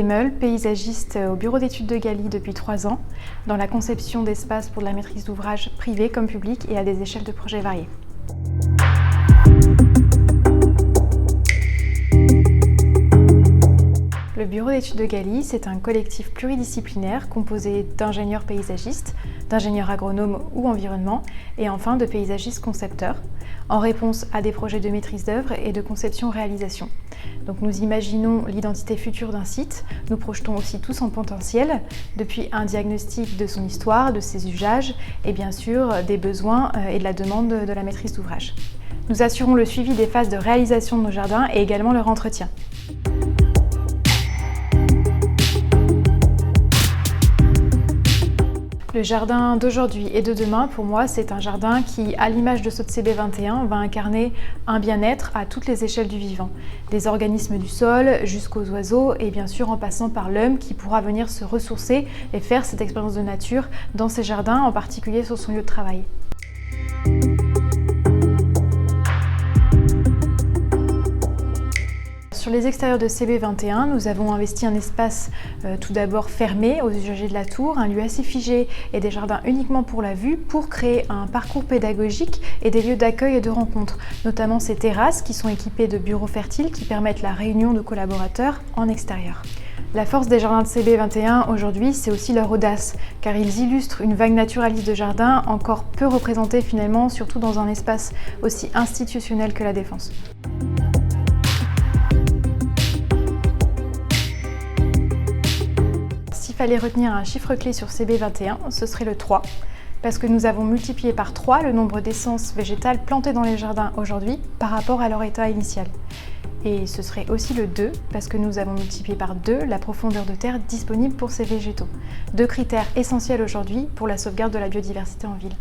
Demeul, paysagiste au bureau d'études de Galie depuis 3 ans, dans la conception d'espaces pour de la maîtrise d'ouvrage privée comme publique et à des échelles de projets variées. Le bureau d'études de Galie, c'est un collectif pluridisciplinaire composé d'ingénieurs paysagistes, d'ingénieurs agronomes ou environnement, et enfin de paysagistes concepteurs, en réponse à des projets de maîtrise d'œuvre et de conception-réalisation. Donc nous imaginons l'identité future d'un site, nous projetons aussi tout son potentiel, depuis un diagnostic de son histoire, de ses usages, et bien sûr des besoins et de la demande de la maîtrise d'ouvrage. Nous assurons le suivi des phases de réalisation de nos jardins et également leur entretien. Le jardin d'aujourd'hui et de demain, pour moi, c'est un jardin qui, à l'image de ceux de CB21, va incarner un bien-être à toutes les échelles du vivant. Des organismes du sol jusqu'aux oiseaux et bien sûr en passant par l'homme qui pourra venir se ressourcer et faire cette expérience de nature dans ses jardins, en particulier sur son lieu de travail. Sur les extérieurs de CB21, nous avons investi un espace tout d'abord fermé aux usagers de la tour, un lieu assez figé et des jardins uniquement pour la vue pour créer un parcours pédagogique et des lieux d'accueil et de rencontre, notamment ces terrasses qui sont équipées de bureaux fertiles qui permettent la réunion de collaborateurs en extérieur. La force des jardins de CB21 aujourd'hui, c'est aussi leur audace, car ils illustrent une vague naturaliste de jardin encore peu représentée finalement, surtout dans un espace aussi institutionnel que la Défense. S'il fallait retenir un chiffre clé sur CB21, ce serait le 3, parce que nous avons multiplié par 3 le nombre d'essences végétales plantées dans les jardins aujourd'hui par rapport à leur état initial. Et ce serait aussi le 2, parce que nous avons multiplié par 2 la profondeur de terre disponible pour ces végétaux. 2 critères essentiels aujourd'hui pour la sauvegarde de la biodiversité en ville.